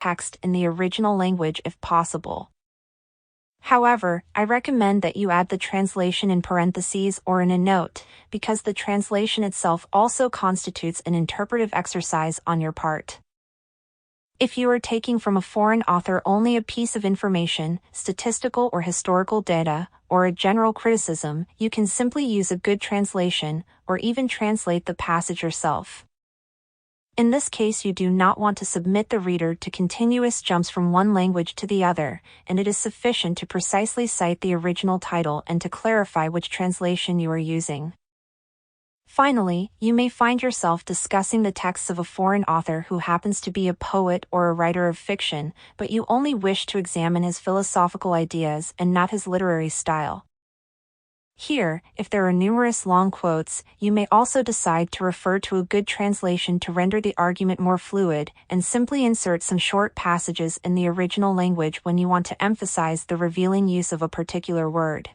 text in the original language if possible. However, I recommend that you add the translation in parentheses or in a note, because the translation itself also constitutes an interpretive exercise on your part. If you are taking from a foreign author only a piece of information, statistical or historical data, or a general criticism, you can simply use a good translation, or even translate the passage yourself. In this case, you do not want to submit the reader to continuous jumps from one language to the other, and it is sufficient to precisely cite the original title and to clarify which translation you are using. Finally, you may find yourself discussing the texts of a foreign author who happens to be a poet or a writer of fiction, but you only wish to examine his philosophical ideas and not his literary style. Here, if there are numerous long quotes, you may also decide to refer to a good translation to render the argument more fluid, and simply insert some short passages in the original language when you want to emphasize the revealing use of a particular word.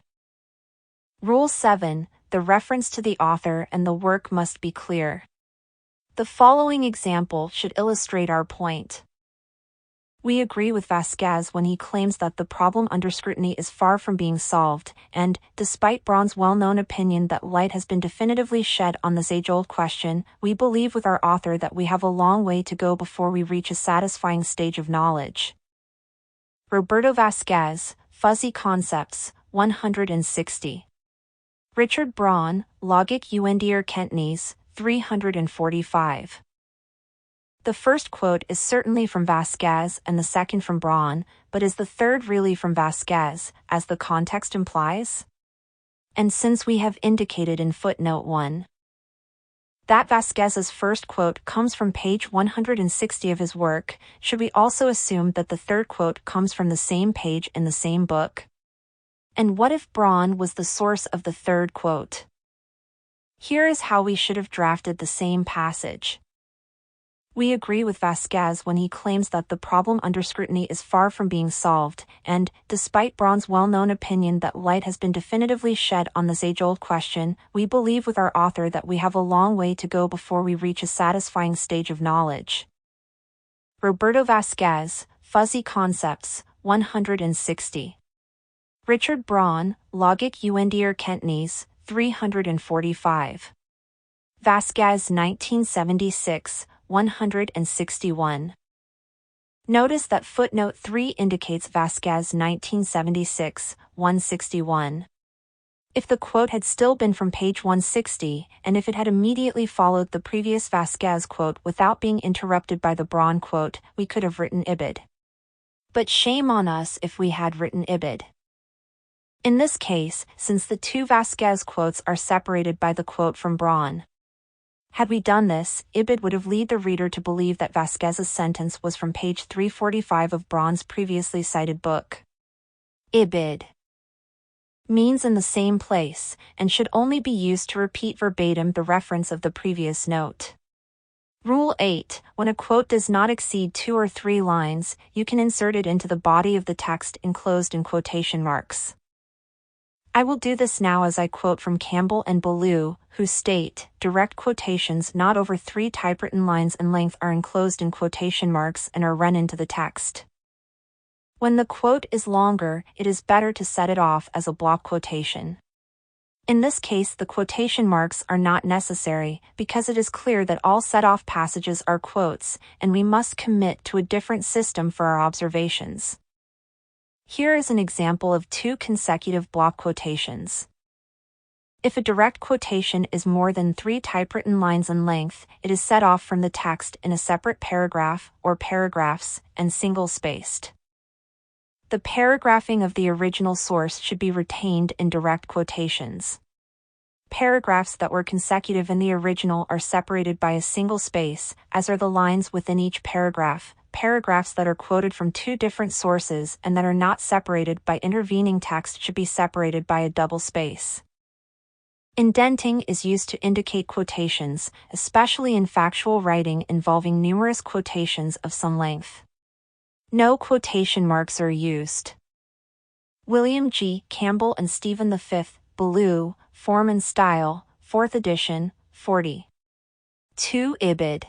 Rule 7. The reference to the author and the work must be clear. The following example should illustrate our point. We agree with Vasquez when he claims that the problem under scrutiny is far from being solved, and, despite Braun's well-known opinion that light has been definitively shed on this age-old question, we believe with our author that we have a long way to go before we reach a satisfying stage of knowledge. Roberto Vasquez, Fuzzy Concepts, 160. Richard Braun, Logik und Erkenntnis, 345. The first quote is certainly from Vasquez and the second from Braun, but is the third really from Vasquez, as the context implies? And since we have indicated in footnote 1 that Vasquez's first quote comes from page 160 of his work, should we also assume that the third quote comes from the same page in the same book? And what if Braun was the source of the third quote? Here is how we should have drafted the same passage. We agree with Vasquez when he claims that the problem under scrutiny is far from being solved, and, despite Braun's well-known opinion that light has been definitively shed on this age-old question, we believe with our author that we have a long way to go before we reach a satisfying stage of knowledge. Roberto Vasquez, Fuzzy Concepts, 160. Richard Braun, Logik und Erkenntnis, 345. Vasquez 1976, 161. Notice that footnote 3 indicates Vasquez 1976, 161. If the quote had still been from page 160, and if it had immediately followed the previous Vasquez quote without being interrupted by the Braun quote, we could have written Ibid. But shame on us if we had written Ibid. In this case, since the two Vasquez quotes are separated by the quote from Braun. Had we done this, Ibid would have led the reader to believe that Vasquez's sentence was from page 345 of Braun's previously cited book. Ibid means in the same place, and should only be used to repeat verbatim the reference of the previous note. Rule 8. When a quote does not exceed 2 or 3 lines, you can insert it into the body of the text enclosed in quotation marks. I will do this now as I quote from Campbell and Ballou, who state, direct quotations not over 3 typewritten lines in length are enclosed in quotation marks and are run into the text. When the quote is longer, it is better to set it off as a block quotation. In this case, the quotation marks are not necessary, because it is clear that all set-off passages are quotes, and we must commit to a different system for our observations. Here is an example of 2 consecutive block quotations. If a direct quotation is more than 3 typewritten lines in length, it is set off from the text in a separate paragraph or paragraphs and single-spaced. The paragraphing of the original source should be retained in direct quotations. Paragraphs that were consecutive in the original are separated by a single space, as are the lines within each paragraph. Paragraphs that are quoted from 2 different sources and that are not separated by intervening text should be separated by a double space. Indenting is used to indicate quotations, especially in factual writing involving numerous quotations of some length. No quotation marks are used. William G. Campbell and Stephen V. Ballou, Form and Style, 4th edition, 40. 2 Ibid.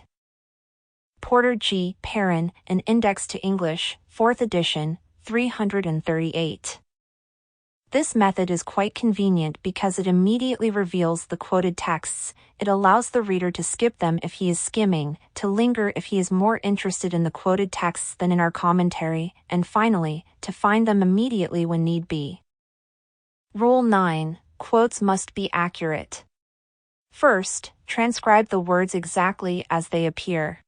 Porter G. Perrin, An Index to English, 4th edition, 338. This method is quite convenient because it immediately reveals the quoted texts. It allows the reader to skip them if he is skimming, to linger if he is more interested in the quoted texts than in our commentary, and finally, to find them immediately when need be. Rule 9. Quotes must be accurate. First, transcribe the words exactly as they appear.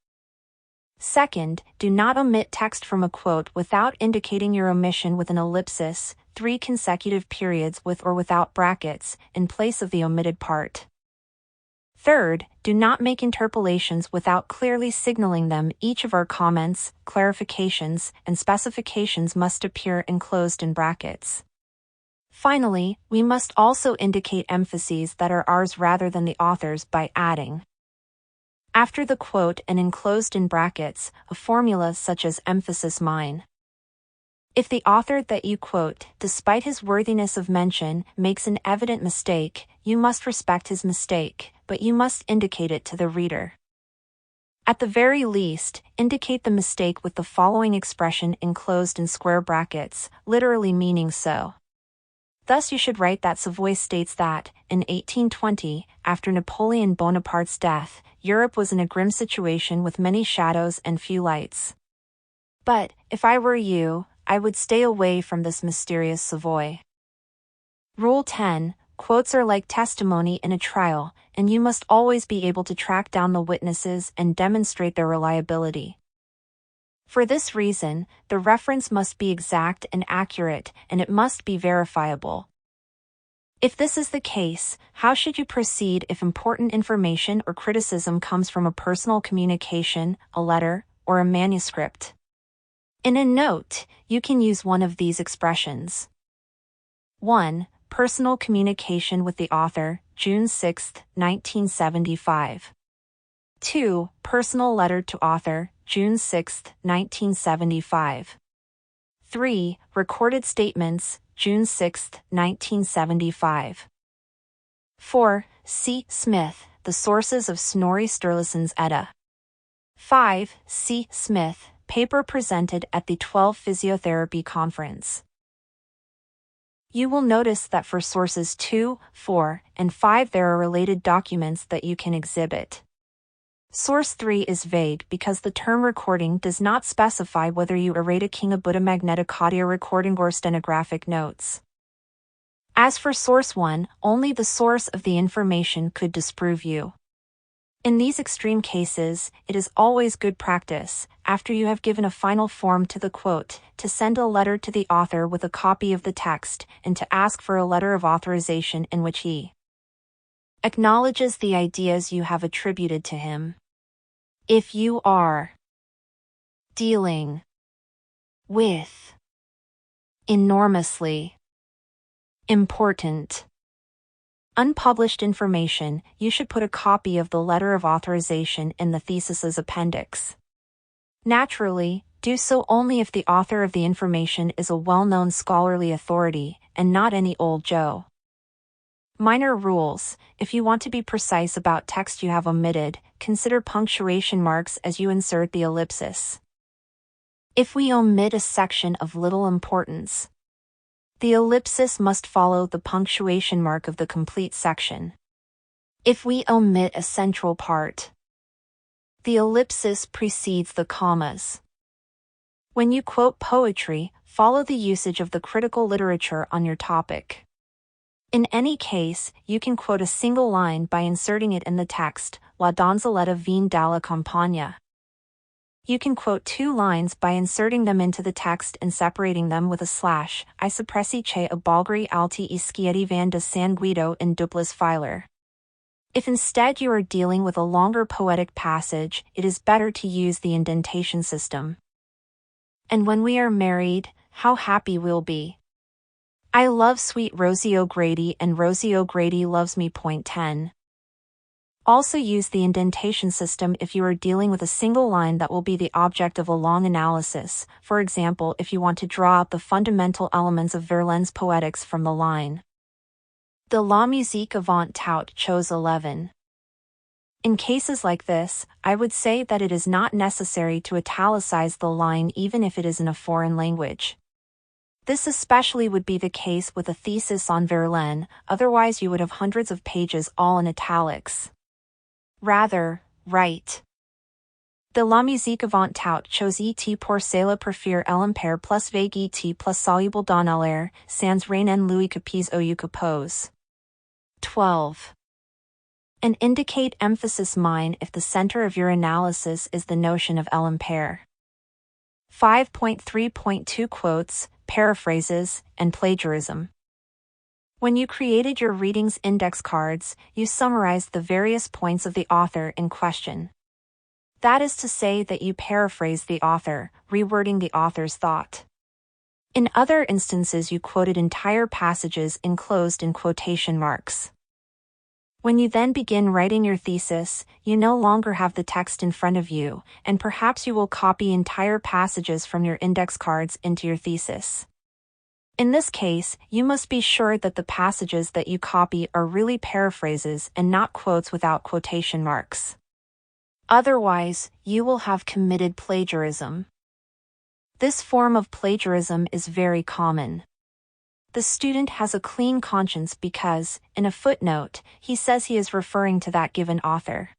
Second, do not omit text from a quote without indicating your omission with an ellipsis, 3 consecutive periods with or without brackets, in place of the omitted part. Third, do not make interpolations without clearly signaling them. Each of our comments, clarifications, and specifications must appear enclosed in brackets. Finally, we must also indicate emphases that are ours rather than the author's by adding, after the quote and enclosed in brackets, a formula such as emphasis mine. If the author that you quote, despite his worthiness of mention, makes an evident mistake, you must respect his mistake, but you must indicate it to the reader. At the very least, indicate the mistake with the following expression enclosed in square brackets, literally meaning so. Thus you should write that Savoy states that, in 1820, after Napoleon Bonaparte's death, Europe was in a grim situation with many shadows and few lights. But, if I were you, I would stay away from this mysterious Savoy. Rule 10. Quotes are like testimony in a trial, and you must always be able to track down the witnesses and demonstrate their reliability. For this reason, the reference must be exact and accurate, and it must be verifiable. If this is the case, how should you proceed if important information or criticism comes from a personal communication, a letter, or a manuscript? In a note, you can use one of these expressions. 1. Personal communication with the author, June 6, 1975. 2. Personal letter to author, June 6, 1975. 3. Recorded statements, June 6, 1975. 4. C. Smith, The Sources of Snorri Sturluson's Edda. 5. C. Smith, Paper presented at the 12th Physiotherapy Conference. You will notice that for sources 2, 4, and 5 there are related documents that you can exhibit. Source 3 is vague because the term recording does not specify whether you errata kinga Buddha magnetic audio recording or stenographic notes. As for source 1, only the source of the information could disprove you. In these extreme cases, it is always good practice, after you have given a final form to the quote, to send a letter to the author with a copy of the text, and to ask for a letter of authorization in which he acknowledges the ideas you have attributed to him. If you are dealing with enormously important unpublished information, you should put a copy of the letter of authorization in the thesis's appendix. Naturally, do so only if the author of the information is a well-known scholarly authority, and not any old Joe. Minor rules: if you want to be precise about text you have omitted, consider punctuation marks as you insert the ellipsis. If we omit a section of little importance, the ellipsis must follow the punctuation mark of the complete section. If we omit a central part, the ellipsis precedes the commas. When you quote poetry, follow the usage of the critical literature on your topic. In any case, you can quote a single line by inserting it in the text, La donzelletta vien dalla campagna. You can quote 2 lines by inserting them into the text and separating them with a slash. I suppressi che a Bulgari alti e schietti van de San Guido in duplis filer. If instead you are dealing with a longer poetic passage, it is better to use the indentation system. And when we are married, how happy we'll be. I love sweet Rosie O'Grady and Rosie O'Grady loves me. Point 10. Also use the indentation system if you are dealing with a single line that will be the object of a long analysis, for example if you want to draw out the fundamental elements of Verlaine's poetics from the line. De la musique avant tout chose 11. In cases like this, I would say that it is not necessary to italicize the line even if it is in a foreign language. This especially would be the case with a thesis on Verlaine, otherwise you would have hundreds of pages all in italics. Rather, write. De la musique avant tout chose et pour cela préfère l'impair plus vague et plus soluble dans l'air, sans rien en lui capis ou capose. 12. And indicate emphasis mine if the center of your analysis is the notion of l'impair. 5.3.2 Quotes, paraphrases, and plagiarism. When you created your readings index cards, you summarized the various points of the author in question. That is to say that you paraphrased the author, rewording the author's thought. In other instances you quoted entire passages enclosed in quotation marks. When you then begin writing your thesis, you no longer have the text in front of you, and perhaps you will copy entire passages from your index cards into your thesis. In this case, you must be sure that the passages that you copy are really paraphrases and not quotes without quotation marks. Otherwise, you will have committed plagiarism. This form of plagiarism is very common. The student has a clean conscience because, in a footnote, he says he is referring to that given author.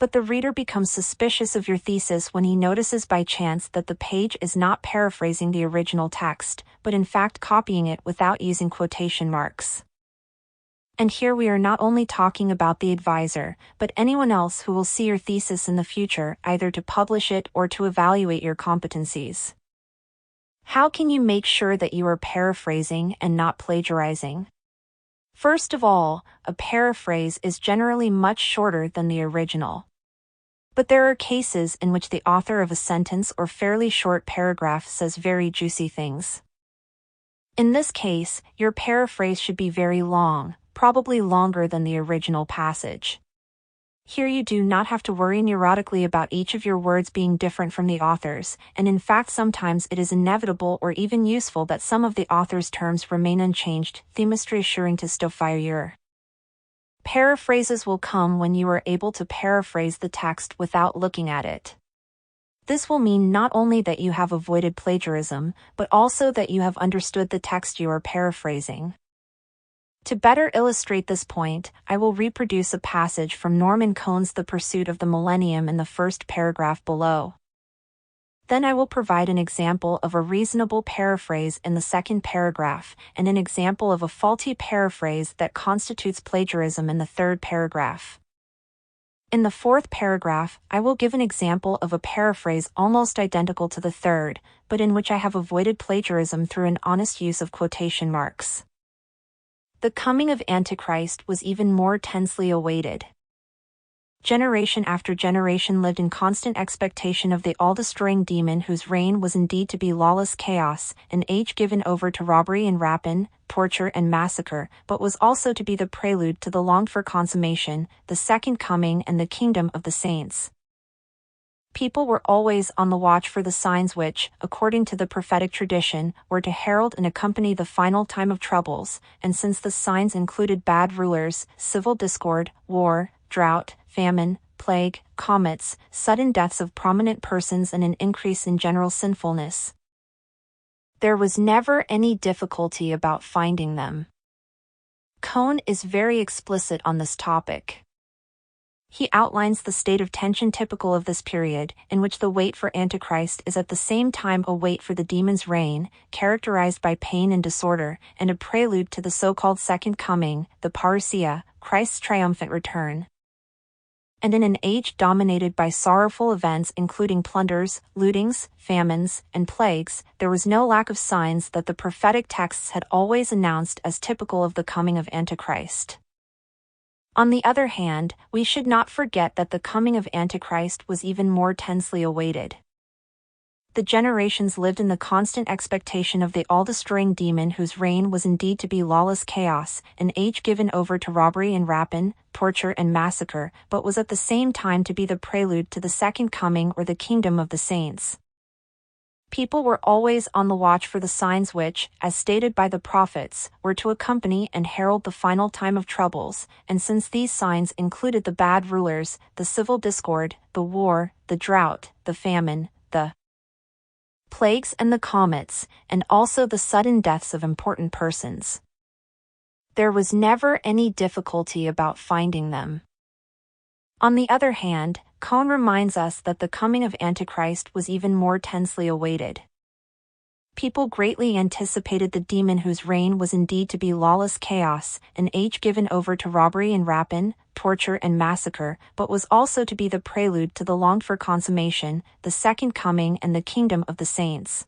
But the reader becomes suspicious of your thesis when he notices by chance that the page is not paraphrasing the original text, but in fact copying it without using quotation marks. And here we are not only talking about the advisor, but anyone else who will see your thesis in the future, either to publish it or to evaluate your competencies. How can you make sure that you are paraphrasing and not plagiarizing? First of all, a paraphrase is generally much shorter than the original. But there are cases in which the author of a sentence or fairly short paragraph says very juicy things. In this case, your paraphrase should be very long, probably longer than the original passage. Here you do not have to worry neurotically about each of your words being different from the author's, and in fact sometimes it is inevitable or even useful that some of the author's terms remain unchanged, themistry assuring to stofire. Paraphrases will come when you are able to paraphrase the text without looking at it. This will mean not only that you have avoided plagiarism, but also that you have understood the text you are paraphrasing. To better illustrate this point, I will reproduce a passage from Norman Cohn's The Pursuit of the Millennium in the first paragraph below. Then I will provide an example of a reasonable paraphrase in the second paragraph, and an example of a faulty paraphrase that constitutes plagiarism in the third paragraph. In the fourth paragraph, I will give an example of a paraphrase almost identical to the third, but in which I have avoided plagiarism through an honest use of quotation marks. The coming of Antichrist was even more tensely awaited. Generation after generation lived in constant expectation of the all-destroying demon whose reign was indeed to be lawless chaos, an age given over to robbery and rapine, torture and massacre, but was also to be the prelude to the longed-for consummation, the second coming and the kingdom of the saints. People were always on the watch for the signs which, according to the prophetic tradition, were to herald and accompany the final time of troubles, and since the signs included bad rulers, civil discord, war, drought, famine, plague, comets, sudden deaths of prominent persons and an increase in general sinfulness, there was never any difficulty about finding them. Cohn is very explicit on this topic. He outlines the state of tension typical of this period, in which the wait for Antichrist is at the same time a wait for the demon's reign, characterized by pain and disorder, and a prelude to the so-called second coming, the parousia, Christ's triumphant return. And in an age dominated by sorrowful events including plunders, lootings, famines, and plagues, there was no lack of signs that the prophetic texts had always announced as typical of the coming of Antichrist. On the other hand, we should not forget that the coming of Antichrist was even more tensely awaited. The generations lived in the constant expectation of the all-destroying demon whose reign was indeed to be lawless chaos, an age given over to robbery and rapine, torture and massacre, but was at the same time to be the prelude to the second coming or the kingdom of the saints. People were always on the watch for the signs which, as stated by the prophets, were to accompany and herald the final time of troubles, and since these signs included the bad rulers, the civil discord, the war, the drought, the famine, the plagues and the comets, and also the sudden deaths of important persons, there was never any difficulty about finding them. On the other hand, Cohn reminds us that the coming of Antichrist was even more tensely awaited. People greatly anticipated the demon whose reign was indeed to be lawless chaos, an age given over to robbery and rapine, torture and massacre, but was also to be the prelude to the longed-for consummation, the second coming and the kingdom of the saints.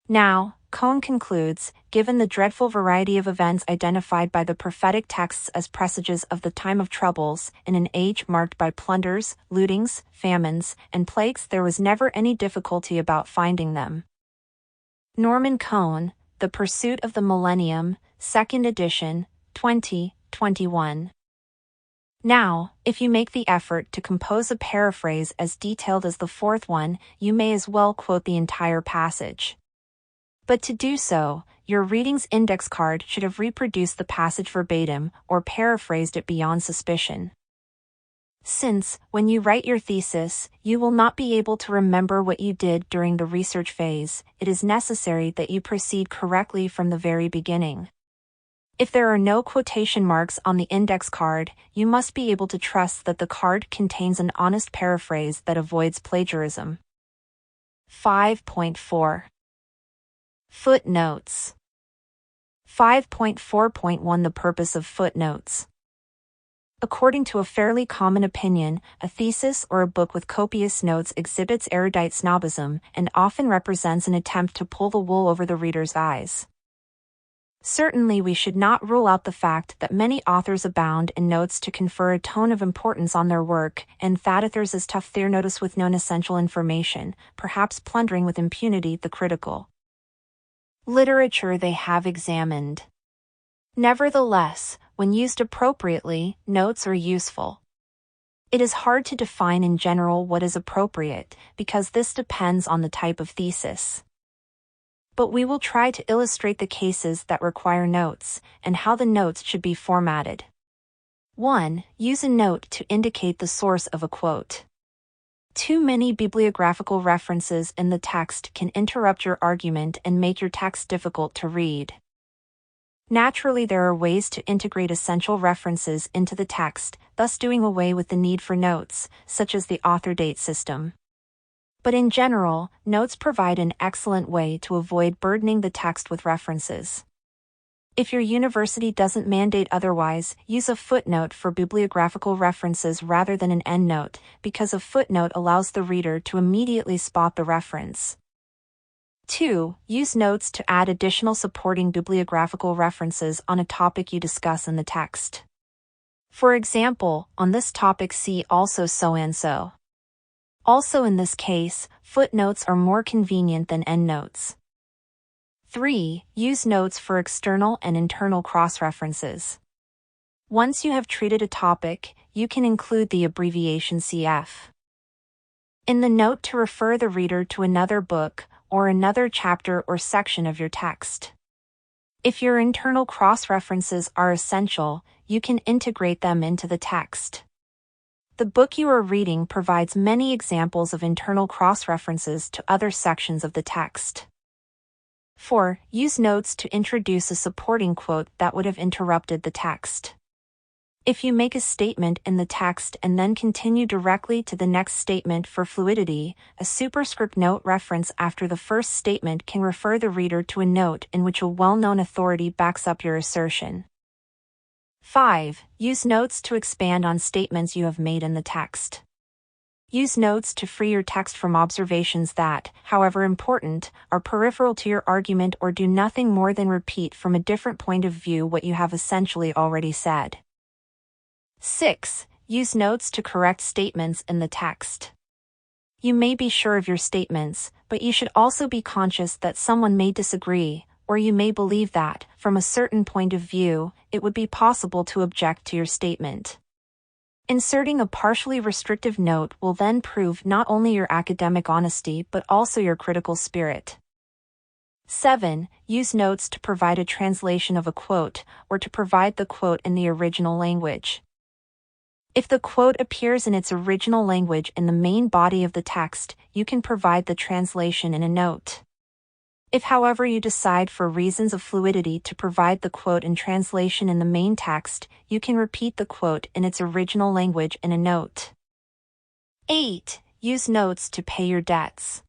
Now, Cohn concludes, given the dreadful variety of events identified by the prophetic texts as presages of the time of troubles, in an age marked by plunders, lootings, famines, and plagues, there was never any difficulty about finding them. Norman Cohn, The Pursuit of the Millennium, 2nd edition, 2021. Now, if you make the effort to compose a paraphrase as detailed as the fourth one, you may as well quote the entire passage. But to do so, your reading's index card should have reproduced the passage verbatim or paraphrased it beyond suspicion. Since, when you write your thesis, you will not be able to remember what you did during the research phase, it is necessary that you proceed correctly from the very beginning. If there are no quotation marks on the index card, you must be able to trust that the card contains an honest paraphrase that avoids plagiarism. 5.4. Footnotes. 5.4.1 The purpose of footnotes. According to a fairly common opinion, a thesis or a book with copious notes exhibits erudite snobism and often represents an attempt to pull the wool over the reader's eyes. Certainly we should not rule out the fact that many authors abound in notes to confer a tone of importance on their work, and that others as tough their notice with known essential information, perhaps plundering with impunity the critical literature they have examined. Nevertheless, when used appropriately, notes are useful. It is hard to define in general what is appropriate, because this depends on the type of thesis. But we will try to illustrate the cases that require notes, and how the notes should be formatted. 1. Use a note to indicate the source of a quote. Too many bibliographical references in the text can interrupt your argument and make your text difficult to read. Naturally, there are ways to integrate essential references into the text, thus doing away with the need for notes, such as the author date system. But in general, notes provide an excellent way to avoid burdening the text with references. If your university doesn't mandate otherwise, use a footnote for bibliographical references rather than an endnote, because a footnote allows the reader to immediately spot the reference. 2. Use notes to add additional supporting bibliographical references on a topic you discuss in the text. For example, on this topic see also so and so. Also in this case, footnotes are more convenient than endnotes. 3. Use notes for external and internal cross-references. Once you have treated a topic, you can include the abbreviation CF in the note to refer the reader to another book, or another chapter or section of your text. If your internal cross-references are essential, you can integrate them into the text. The book you are reading provides many examples of internal cross-references to other sections of the text. 4. Use notes to introduce a supporting quote that would have interrupted the text. If you make a statement in the text and then continue directly to the next statement for fluidity, a superscript note reference after the first statement can refer the reader to a note in which a well-known authority backs up your assertion. 5. Use notes to expand on statements you have made in the text. Use notes to free your text from observations that, however important, are peripheral to your argument or do nothing more than repeat from a different point of view what you have essentially already said. 6. Use notes to correct statements in the text. You may be sure of your statements, but you should also be conscious that someone may disagree, or you may believe that, from a certain point of view, it would be possible to object to your statement. Inserting a partially restrictive note will then prove not only your academic honesty but also your critical spirit. 7. Use notes to provide a translation of a quote, or to provide the quote in the original language. If the quote appears in its original language in the main body of the text, you can provide the translation in a note. If, however, you decide for reasons of fluidity to provide the quote in translation in the main text, you can repeat the quote in its original language in a note. 8. Use notes to pay your debts.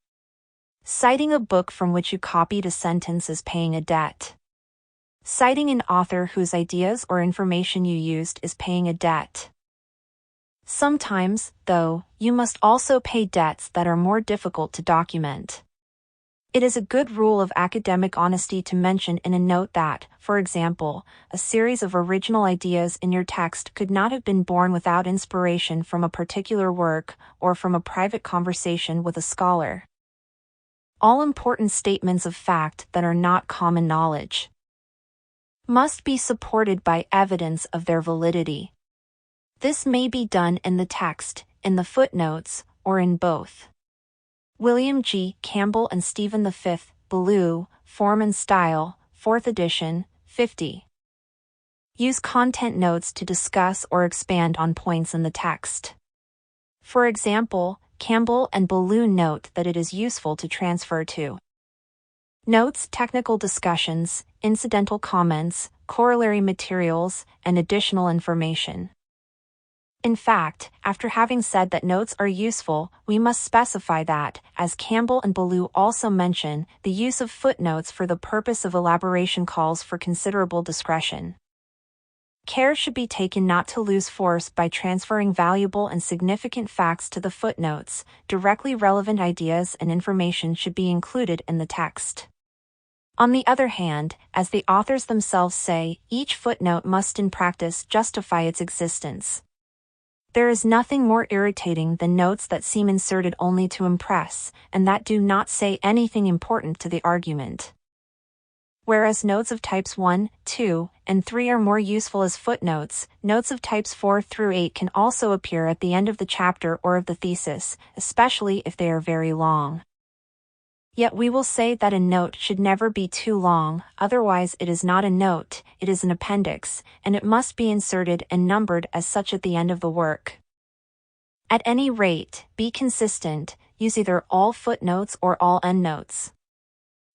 Citing a book from which you copied a sentence is paying a debt. Citing an author whose ideas or information you used is paying a debt. Sometimes, though, you must also pay debts that are more difficult to document. It is a good rule of academic honesty to mention in a note that, for example, a series of original ideas in your text could not have been born without inspiration from a particular work or from a private conversation with a scholar. All important statements of fact that are not common knowledge must be supported by evidence of their validity. This may be done in the text, in the footnotes, or in both. William G. Campbell and Stephen V. Ballou, Form and Style, 4th edition, 50. Use content notes to discuss or expand on points in the text. For example, Campbell and Ballou note that it is useful to transfer to notes technical discussions, incidental comments, corollary materials, and additional information. In fact, after having said that notes are useful, we must specify that, as Campbell and Ballou also mention, the use of footnotes for the purpose of elaboration calls for considerable discretion. Care should be taken not to lose force by transferring valuable and significant facts to the footnotes. Directly relevant ideas and information should be included in the text. On the other hand, as the authors themselves say, each footnote must in practice justify its existence. There is nothing more irritating than notes that seem inserted only to impress, and that do not say anything important to the argument. Whereas notes of types 1, 2, and 3 are more useful as footnotes, notes of types 4 through 8 can also appear at the end of the chapter or of the thesis, especially if they are very long. Yet we will say that a note should never be too long, otherwise it is not a note, it is an appendix, and it must be inserted and numbered as such at the end of the work. At any rate, be consistent, use either all footnotes or all endnotes.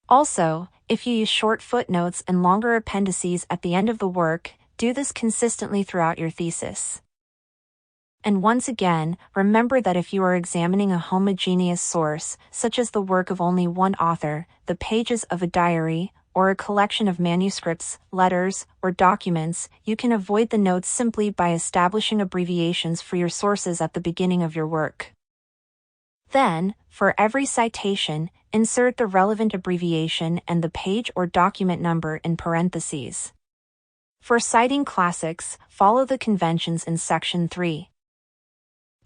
Also, if you use short footnotes and longer appendices at the end of the work, do this consistently throughout your thesis. And once again, remember that if you are examining a homogeneous source, such as the work of only one author, the pages of a diary, or a collection of manuscripts, letters, or documents, you can avoid the notes simply by establishing abbreviations for your sources at the beginning of your work. Then, for every citation, insert the relevant abbreviation and the page or document number in parentheses. For citing classics, follow the conventions in Section 3.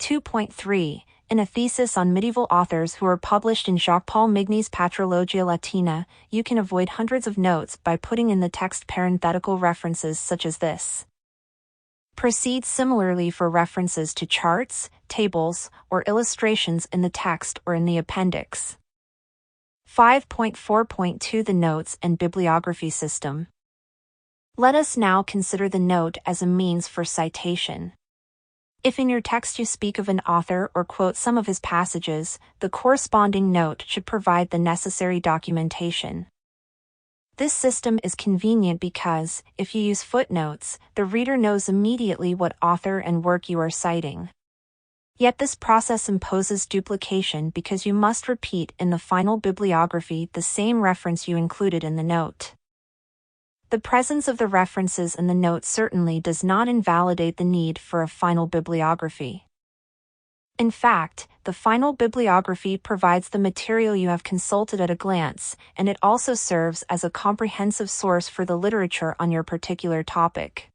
2.3. In a thesis on medieval authors who are published in Jacques-Paul Migny's Patrologia Latina, you can avoid hundreds of notes by putting in the text parenthetical references such as this. Proceed similarly for references to charts, tables, or illustrations in the text or in the appendix. 5.4.2 The Notes and Bibliography System. Let us now consider the note as a means for citation. If in your text you speak of an author or quote some of his passages, the corresponding note should provide the necessary documentation. This system is convenient because, if you use footnotes, the reader knows immediately what author and work you are citing. Yet this process imposes duplication because you must repeat in the final bibliography the same reference you included in the note. The presence of the references in the note certainly does not invalidate the need for a final bibliography. In fact, the final bibliography provides the material you have consulted at a glance, and it also serves as a comprehensive source for the literature on your particular topic.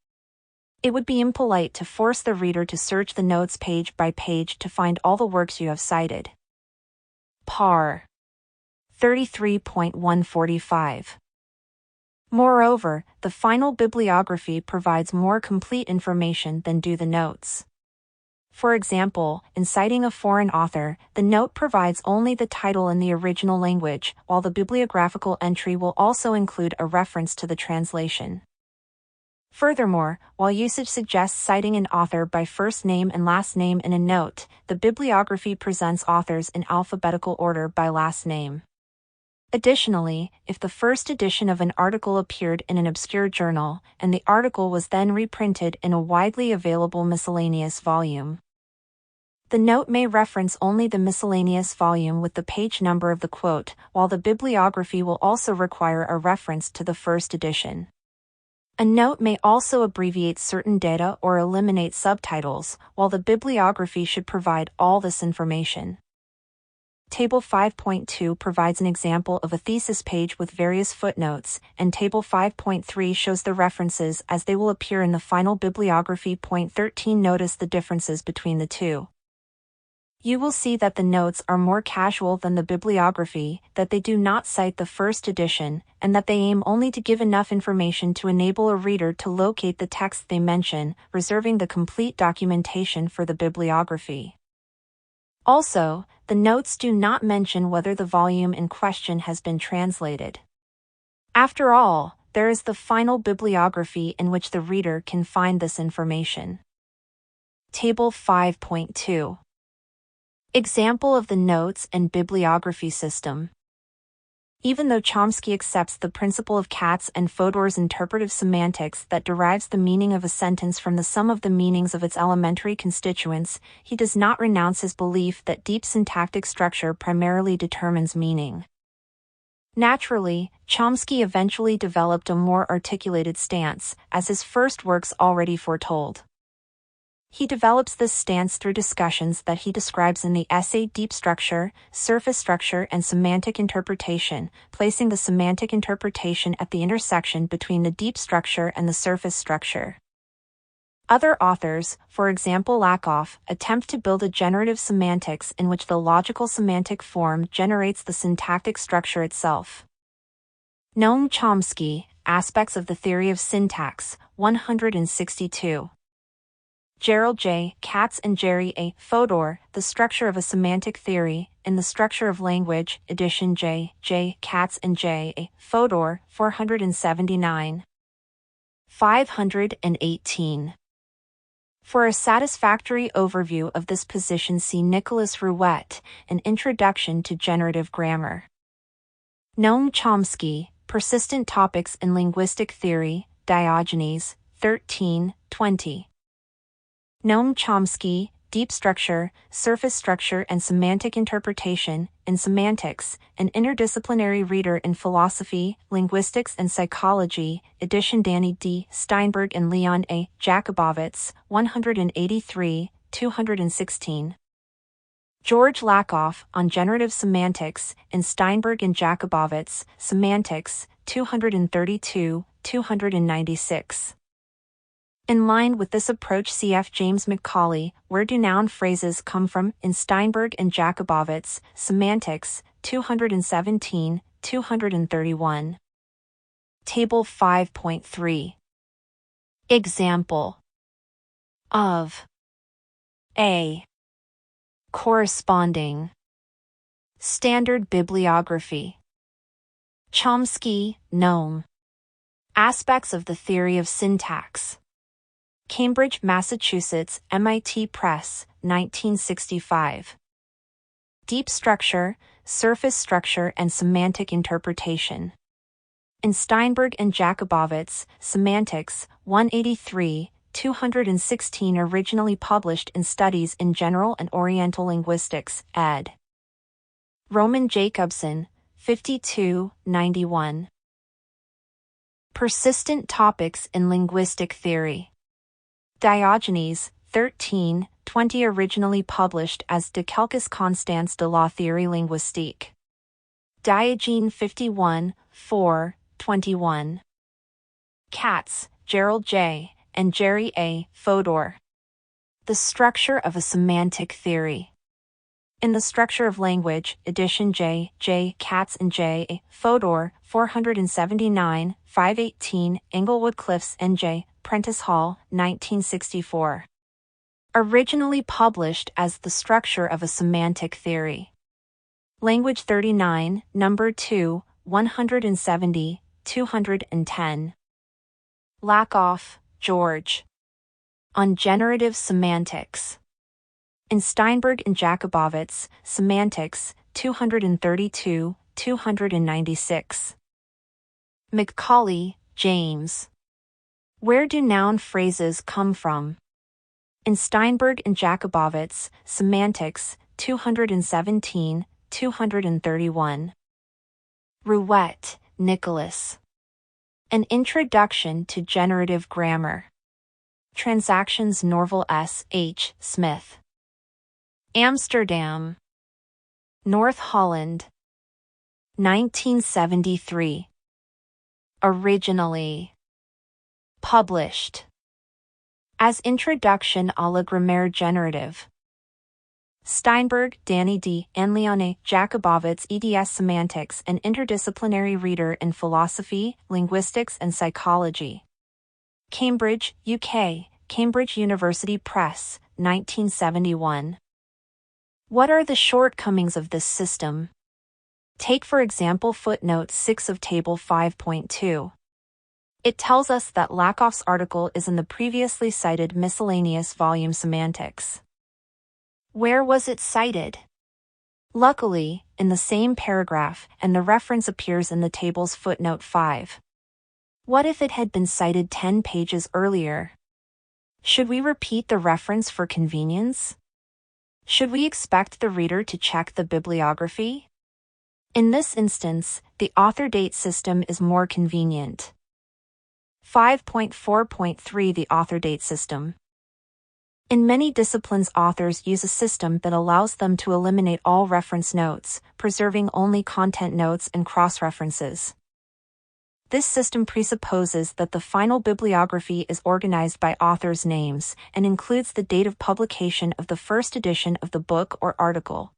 It would be impolite to force the reader to search the notes page by page to find all the works you have cited. Par. 33.145. Moreover, the final bibliography provides more complete information than do the notes. For example, in citing a foreign author, the note provides only the title in the original language, while the bibliographical entry will also include a reference to the translation. Furthermore, while usage suggests citing an author by first name and last name in a note, the bibliography presents authors in alphabetical order by last name. Additionally, if the first edition of an article appeared in an obscure journal, and the article was then reprinted in a widely available miscellaneous volume, the note may reference only the miscellaneous volume with the page number of the quote, while the bibliography will also require a reference to the first edition. A note may also abbreviate certain data or eliminate subtitles, while the bibliography should provide all this information. Table 5.2 provides an example of a thesis page with various footnotes, and Table 5.3 shows the references as they will appear in the final bibliography. Point 13. Notice the differences between the two. You will see that the notes are more casual than the bibliography, that they do not cite the first edition, and that they aim only to give enough information to enable a reader to locate the text they mention, reserving the complete documentation for the bibliography. Also, the notes do not mention whether the volume in question has been translated. After all, there is the final bibliography in which the reader can find this information. Table 5.2. Example of the notes and bibliography system. Even though Chomsky accepts the principle of Katz and Fodor's interpretive semantics that derives the meaning of a sentence from the sum of the meanings of its elementary constituents, he does not renounce his belief that deep syntactic structure primarily determines meaning. Naturally, Chomsky eventually developed a more articulated stance, as his first works already foretold. He develops this stance through discussions that he describes in the essay Deep Structure, Surface Structure and Semantic Interpretation, placing the semantic interpretation at the intersection between the deep structure and the surface structure. Other authors, for example Lakoff, attempt to build a generative semantics in which the logical semantic form generates the syntactic structure itself. Noam Chomsky, Aspects of the Theory of Syntax, 162. Gerald J. Katz and Jerry A. Fodor, The Structure of a Semantic Theory, in the Structure of Language, edition J. Katz and J. A. Fodor, 479. 518. For a satisfactory overview of this position, see Nicholas Rouet, An Introduction to Generative Grammar. Noam Chomsky, Persistent Topics in Linguistic Theory, Diogenes, 1320. Noam Chomsky, Deep Structure, Surface Structure and Semantic Interpretation, in Semantics, An Interdisciplinary Reader in Philosophy, Linguistics and Psychology, edition Danny D. Steinberg and Leon A. Jakubowicz, 183, 216. George Lakoff, On Generative Semantics, in Steinberg and Jakubowicz, Semantics, 232, 296. In line with this approach, cf. James McCauley, Where Do Noun Phrases Come From, in Steinberg and Jakubowicz, Semantics, 217, 231. Table 5.3. Example of A. Corresponding Standard Bibliography. Chomsky, Noam. Aspects of the Theory of Syntax. Cambridge, Massachusetts, MIT Press, 1965. Deep Structure, Surface Structure and Semantic Interpretation. In Steinberg and Jakubowicz, Semantics, 183, 216. Originally published in Studies in General and Oriental Linguistics, ed. Roman Jacobson, 52, 91. Persistent Topics in Linguistic Theory. Diogenes, 13, 20. Originally published as De Quelques Constances de la Théorie Linguistique. Diogenes 51, 4, 21. Katz, Gerald J., and Jerry A. Fodor. The Structure of a Semantic Theory. In the Structure of Language, edition J. Katz and J. A. Fodor, 479, 518. Englewood Cliffs, N.J., Prentice Hall, 1964. Originally published as The Structure of a Semantic Theory. Language 39, Number 2, 170, 210. Lakoff, George. On Generative Semantics. In Steinberg and Jakubowicz, Semantics, 232, 296. McCauley, James. Where do noun phrases come from? In Steinberg and Jakubowicz, Semantics, 217, 231. Rouet, Nicholas. An Introduction to Generative Grammar. Transactions Norval S. H. Smith. Amsterdam. North Holland. 1973. Originally. Published. As Introduction à la Grammaire Générative. Steinberg, Danny D. and Leone, Jakubowicz eds Semantics, an interdisciplinary reader in philosophy, linguistics and psychology. Cambridge, UK, Cambridge University Press, 1971. What are the shortcomings of this system? Take for example footnote 6 of Table 5.2. It tells us that Lakoff's article is in the previously cited miscellaneous volume Semantics. Where was it cited? Luckily, in the same paragraph, and the reference appears in the table's footnote 5. What if it had been cited 10 pages earlier? Should we repeat the reference for convenience? Should we expect the reader to check the bibliography? In this instance, the author-date system is more convenient. 5.4.3 The author-date system. In many disciplines, authors use a system that allows them to eliminate all reference notes, preserving only content notes and cross-references. This system presupposes that the final bibliography is organized by authors' names and includes the date of publication of the first edition of the book or article.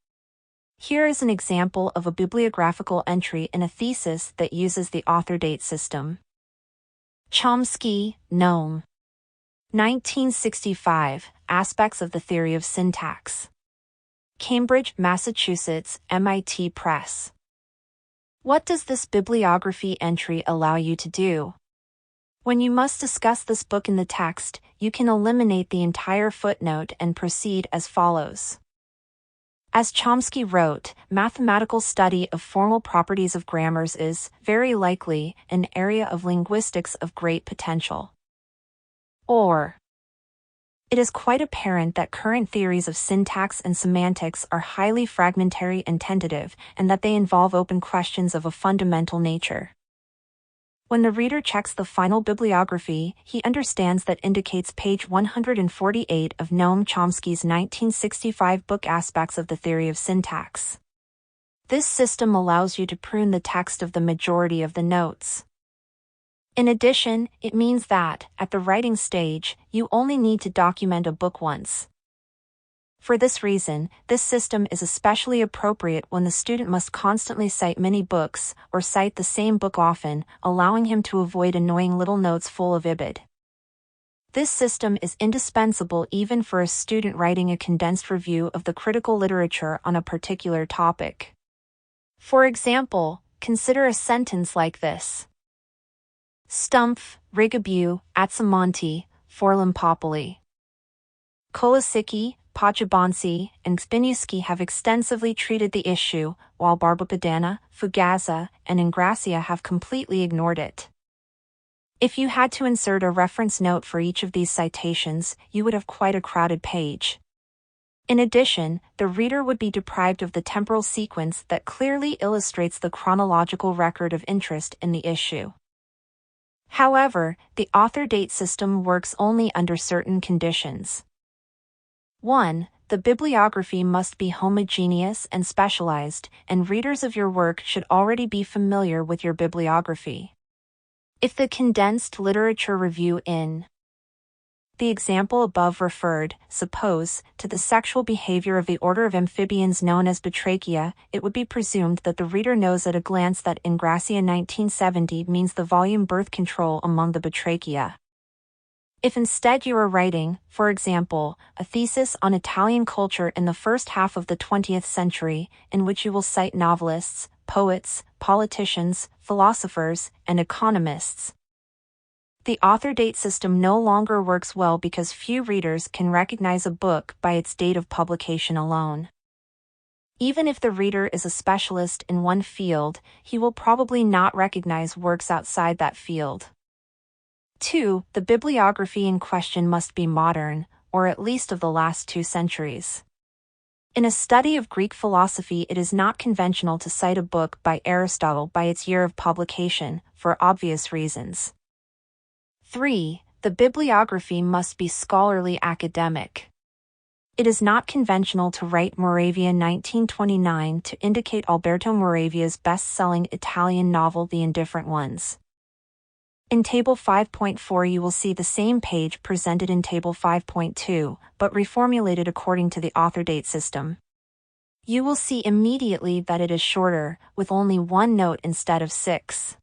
Here is an example of a bibliographical entry in a thesis that uses the author-date system. Chomsky, Noam. 1965, Aspects of the Theory of Syntax. Cambridge, Massachusetts, MIT Press. What does this bibliography entry allow you to do? When you must discuss this book in the text, you can eliminate the entire footnote and proceed as follows. As Chomsky wrote, mathematical study of formal properties of grammars is, very likely, an area of linguistics of great potential. Or, it is quite apparent that current theories of syntax and semantics are highly fragmentary and tentative, and that they involve open questions of a fundamental nature. When the reader checks the final bibliography, he understands that indicates page 148 of Noam Chomsky's 1965 book Aspects of the Theory of Syntax. This system allows you to prune the text of the majority of the notes. In addition, it means that, at the writing stage, you only need to document a book once. For this reason, this system is especially appropriate when the student must constantly cite many books, or cite the same book often, allowing him to avoid annoying little notes full of ibid. This system is indispensable even for a student writing a condensed review of the critical literature on a particular topic. For example, consider a sentence like this. Stumpf, Rigobue, Atsamonti, Forlimpopoli. Kolasicki, Poggibonsi, and Spiniuski have extensively treated the issue, while Barbapadana, Fugazza, and Ingrassia have completely ignored it. If you had to insert a reference note for each of these citations, you would have quite a crowded page. In addition, the reader would be deprived of the temporal sequence that clearly illustrates the chronological record of interest in the issue. However, the author-date system works only under certain conditions. 1. The bibliography must be homogeneous and specialized, and readers of your work should already be familiar with your bibliography. If the condensed literature review in the example above referred, suppose, to the sexual behavior of the order of amphibians known as Batrachia, it would be presumed that the reader knows at a glance that Ingrassia 1970 means the volume birth control among the Batrachia. If instead you are writing, for example, a thesis on Italian culture in the first half of the 20th century, in which you will cite novelists, poets, politicians, philosophers, and economists, the author date system no longer works well because few readers can recognize a book by its date of publication alone. Even if the reader is a specialist in one field, he will probably not recognize works outside that field. 2. The bibliography in question must be modern, or at least of the last 2 centuries. In a study of Greek philosophy, it is not conventional to cite a book by Aristotle by its year of publication, for obvious reasons. 3. The bibliography must be scholarly academic. It is not conventional to write Moravia 1929 to indicate Alberto Moravia's best-selling Italian novel The Indifferent Ones. In Table 5.4 you will see the same page presented in Table 5.2, but reformulated according to the author date system. You will see immediately that it is shorter, with only 1 note instead of 6.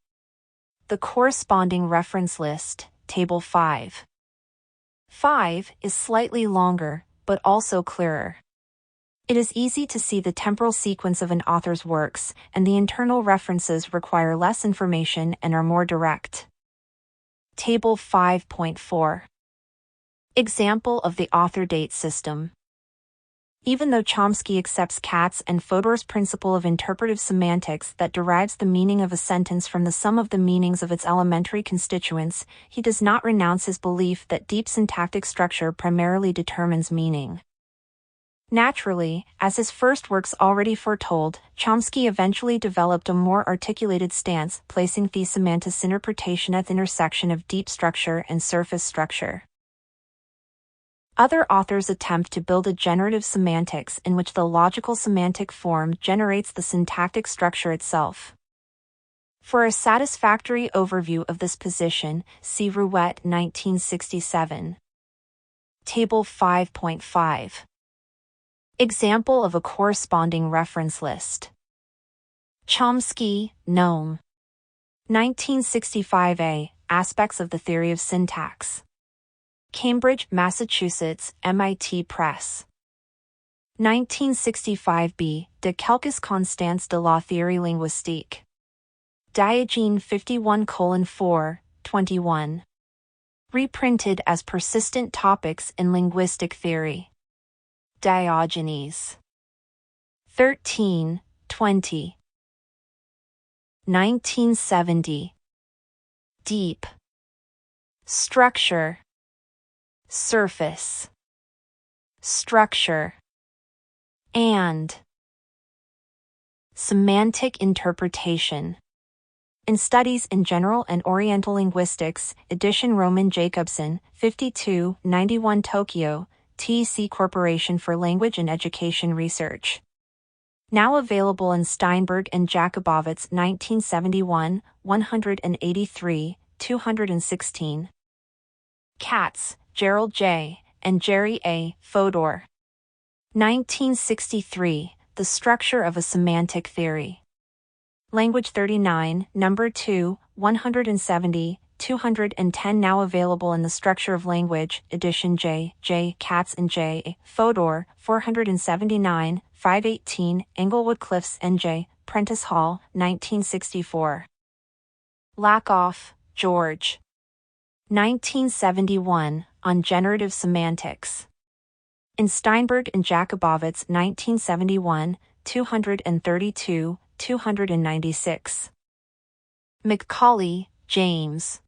The corresponding reference list, Table 5. 5 is slightly longer, but also clearer. It is easy to see the temporal sequence of an author's works, and the internal references require less information and are more direct. Table 5.4. Example of the author date system. Even though Chomsky accepts Katz and Fodor's principle of interpretive semantics that derives the meaning of a sentence from the sum of the meanings of its elementary constituents, he does not renounce his belief that deep syntactic structure primarily determines meaning. Naturally, as his first works already foretold, Chomsky eventually developed a more articulated stance, placing the semantic interpretation at the intersection of deep structure and surface structure. Other authors attempt to build a generative semantics in which the logical semantic form generates the syntactic structure itself. For a satisfactory overview of this position, see Rouet 1967. Table 5.5. Example of a corresponding reference list. Chomsky, Noam. 1965a, Aspects of the Theory of Syntax. Cambridge, Massachusetts, MIT Press. 1965b, De Quelques Constances de la Théorie Linguistique. Diogenes 51:4, 21. Reprinted as Persistent Topics in Linguistic Theory. Diogenes. 13, 20. 1970. Deep. Structure. Surface. Structure. And. Semantic interpretation. In Studies in General and Oriental Linguistics, edition Roman Jacobson, 52, 91 Tokyo, TEC Corporation for Language and Education Research. Now available in Steinberg and Jakubowicz 1971, 183, 216. Katz, Gerald J., and Jerry A. Fodor. 1963, The Structure of a Semantic Theory. Language 39, Number 2, 170, 210 now available in The Structure of Language, edition J. Katz and J. Fodor, 479, 518, Englewood Cliffs N.J., Prentice Hall, 1964. Lakoff, George. 1971, On Generative Semantics. In Steinberg and Jakubowicz 1971, 232, 296. McCauley, James.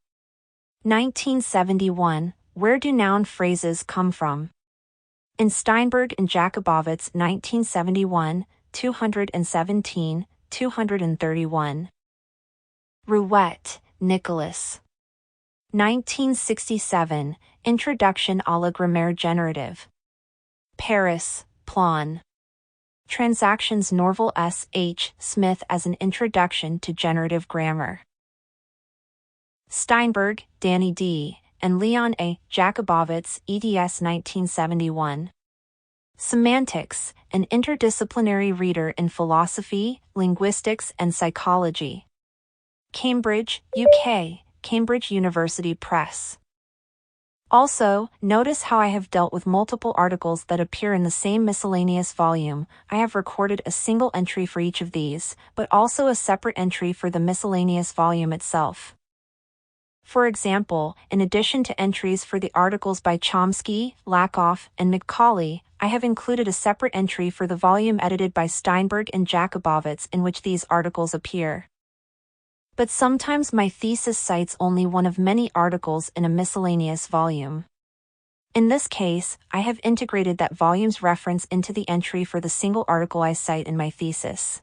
1971, Where Do Noun Phrases Come From? In Steinberg and Jakubowicz 1971, 217, 231. Rouet, Nicholas. 1967, Introduction à la Grammaire Générative. Paris, Plon. Transactions Norval S. H. Smith as an Introduction to Generative Grammar. Steinberg, Danny D., and Leon A. Jakubowicz, eds 1971. Semantics, an Interdisciplinary Reader in Philosophy, Linguistics and Psychology. Cambridge, UK, Cambridge University Press. Also, notice how I have dealt with multiple articles that appear in the same miscellaneous volume. I have recorded a single entry for each of these, but also a separate entry for the miscellaneous volume itself. For example, in addition to entries for the articles by Chomsky, Lakoff, and Macaulay, I have included a separate entry for the volume edited by Steinberg and Jakubowicz in which these articles appear. But sometimes my thesis cites only one of many articles in a miscellaneous volume. In this case, I have integrated that volume's reference into the entry for the single article I cite in my thesis.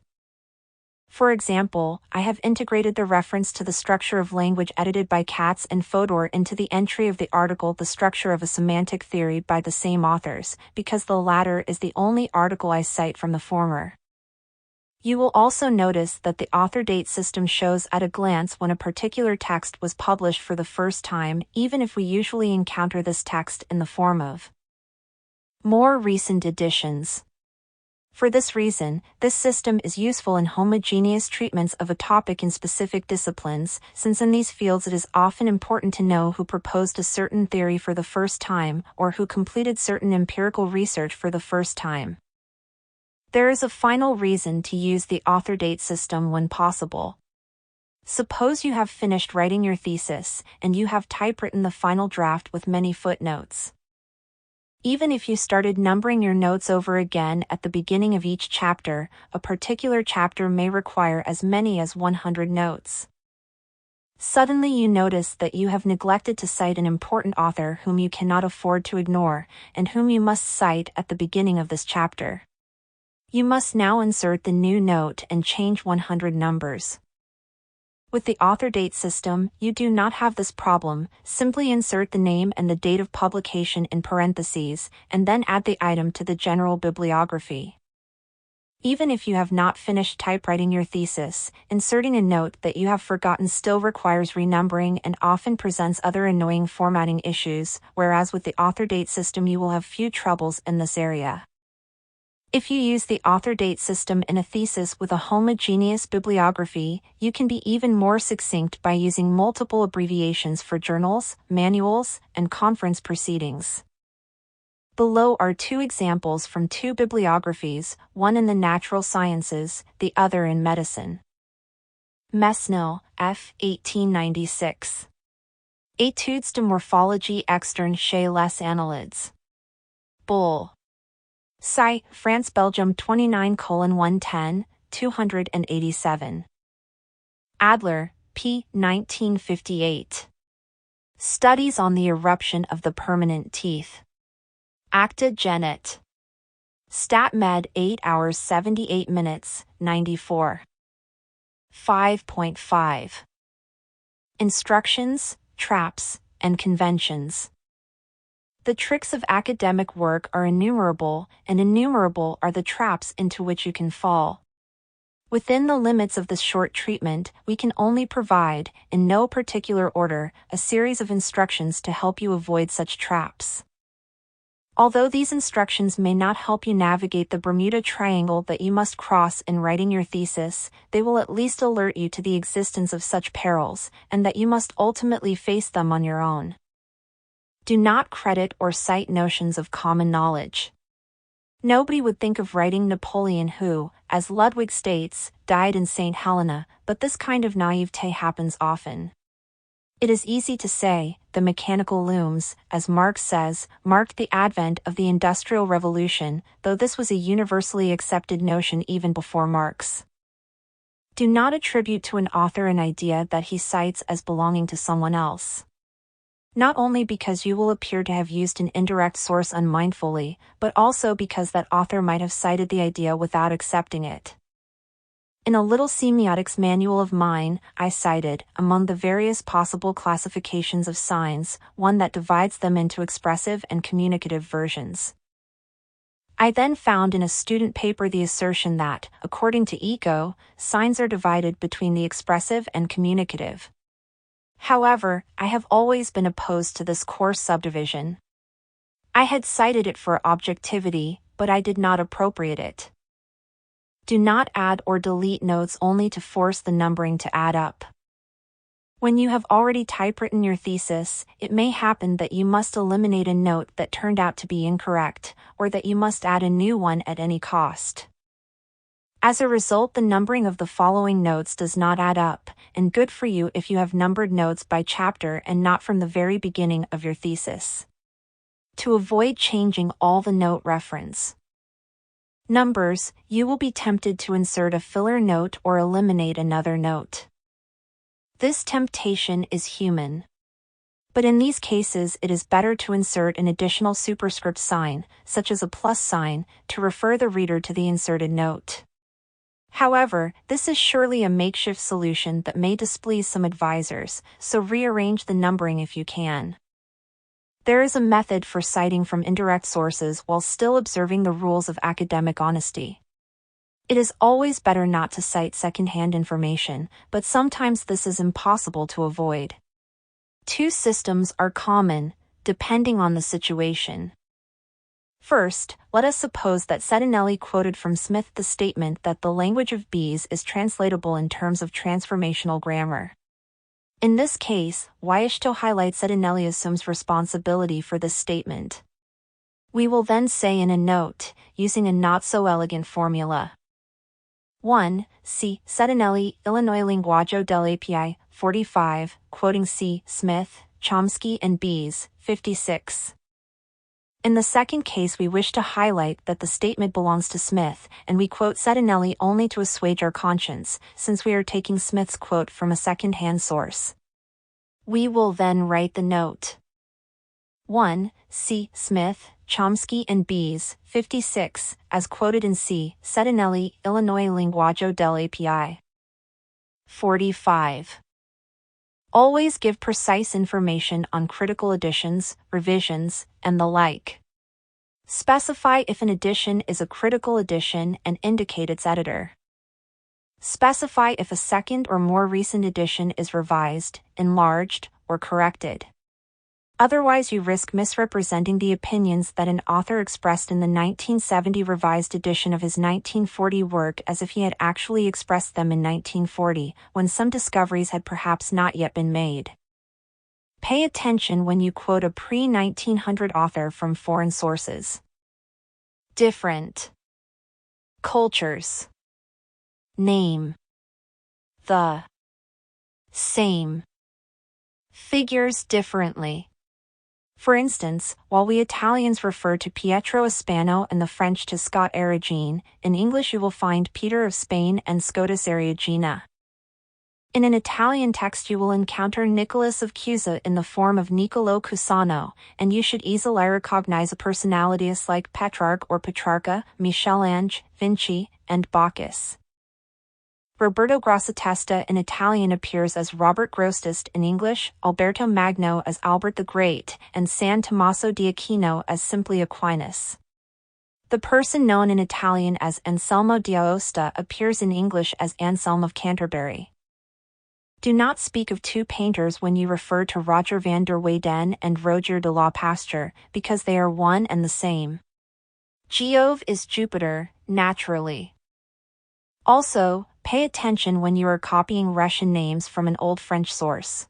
For example, I have integrated the reference to the structure of language edited by Katz and Fodor into the entry of the article The Structure of a Semantic Theory by the same authors, because the latter is the only article I cite from the former. You will also notice that the author date system shows at a glance when a particular text was published for the first time, even if we usually encounter this text in the form of more recent editions. For this reason, this system is useful in homogeneous treatments of a topic in specific disciplines, since in these fields it is often important to know who proposed a certain theory for the first time, or who completed certain empirical research for the first time. There is a final reason to use the author date system when possible. Suppose you have finished writing your thesis, and you have typewritten the final draft with many footnotes. Even if you started numbering your notes over again at the beginning of each chapter, a particular chapter may require as many as 100 notes. Suddenly you notice that you have neglected to cite an important author whom you cannot afford to ignore, and whom you must cite at the beginning of this chapter. You must now insert the new note and change 100 numbers. With the author date system, you do not have this problem. Simply insert the name and the date of publication in parentheses, and then add the item to the general bibliography. Even if you have not finished typewriting your thesis, inserting a note that you have forgotten still requires renumbering and often presents other annoying formatting issues, whereas with the author date system you will have few troubles in this area. If you use the author date system in a thesis with a homogeneous bibliography, you can be even more succinct by using multiple abbreviations for journals, manuals, and conference proceedings. Below are two examples from two bibliographies, one in the natural sciences, the other in medicine. Mesnil, F. 1896. Études de morphologie externe chez les annelids. Bull. Sci. France Belgium 29:110, 287. Adler, P. 1958. Studies on the eruption of the permanent teeth. Acta Genet. StatMed 8 hours 78 minutes, 94. 5.5. Instructions, traps, and conventions. The tricks of academic work are innumerable, and innumerable are the traps into which you can fall. Within the limits of this short treatment, we can only provide, in no particular order, a series of instructions to help you avoid such traps. Although these instructions may not help you navigate the Bermuda Triangle that you must cross in writing your thesis, they will at least alert you to the existence of such perils, and that you must ultimately face them on your own. Do not credit or cite notions of common knowledge. Nobody would think of writing Napoleon who, as Ludwig states, died in St. Helena, but this kind of naivete happens often. It is easy to say, the mechanical looms, as Marx says, marked the advent of the Industrial Revolution, though this was a universally accepted notion even before Marx. Do not attribute to an author an idea that he cites as belonging to someone else. Not only because you will appear to have used an indirect source unmindfully, but also because that author might have cited the idea without accepting it. In a little semiotics manual of mine, I cited, among the various possible classifications of signs, one that divides them into expressive and communicative versions. I then found in a student paper the assertion that, according to Eco, signs are divided between the expressive and communicative. However, I have always been opposed to this coarse subdivision. I had cited it for objectivity, but I did not appropriate it. Do not add or delete notes only to force the numbering to add up. When you have already typewritten your thesis, it may happen that you must eliminate a note that turned out to be incorrect, or that you must add a new one at any cost. As a result, the numbering of the following notes does not add up, and good for you if you have numbered notes by chapter and not from the very beginning of your thesis. To avoid changing all the note reference numbers, you will be tempted to insert a filler note or eliminate another note. This temptation is human. But in these cases it is better to insert an additional superscript sign, such as a plus sign, to refer the reader to the inserted note. However, this is surely a makeshift solution that may displease some advisors, so rearrange the numbering if you can. There is a method for citing from indirect sources while still observing the rules of academic honesty. It is always better not to cite second-hand information, but sometimes this is impossible to avoid. Two systems are common, depending on the situation. First, let us suppose that Settinelli quoted from Smith the statement that the language of bees is translatable in terms of transformational grammar. In this case, Wieschto highlights Settinelli assumes responsibility for this statement. We will then say in a note, using a not-so-elegant formula. 1. C. Settinelli, Illinois Linguaggio dell'API, 45, quoting C. Smith, Chomsky and Bees, 56. In the second case, we wish to highlight that the statement belongs to Smith, and we quote Settinelli only to assuage our conscience, since we are taking Smith's quote from a second-hand source. We will then write the note. 1. C. Smith, Chomsky and Bees, 56, as quoted in C. Settinelli, Illinois Linguaggio dell'API. 45. Always give precise information on critical editions, revisions, and the like. Specify if an edition is a critical edition and indicate its editor. Specify if a second or more recent edition is revised, enlarged, or corrected. Otherwise, you risk misrepresenting the opinions that an author expressed in the 1970 revised edition of his 1940 work as if he had actually expressed them in 1940, when some discoveries had perhaps not yet been made. Pay attention when you quote a pre-1900 author from foreign sources. Different cultures. Name. The same. Figures differently. For instance, while we Italians refer to Pietro Hispano and the French to Scott Erigene, in English you will find Peter of Spain and Scotus Eriugena. In an Italian text you will encounter Nicholas of Cusa in the form of Niccolò Cusano, and you should easily recognize a personalities like Petrarch or Petrarca, Michel-Ange, Vinci, and Bacchus. Roberto Grossatesta in Italian appears as Robert Grosseteste in English, Alberto Magno as Albert the Great, and San Tommaso di Aquino as simply Aquinas. The person known in Italian as Anselmo d'Aosta appears in English as Anselm of Canterbury. Do not speak of two painters when you refer to Roger van der Weyden and Roger de la Pasture, because they are one and the same. Jove is Jupiter, naturally. Also, pay attention when you are copying Russian names from an old French source.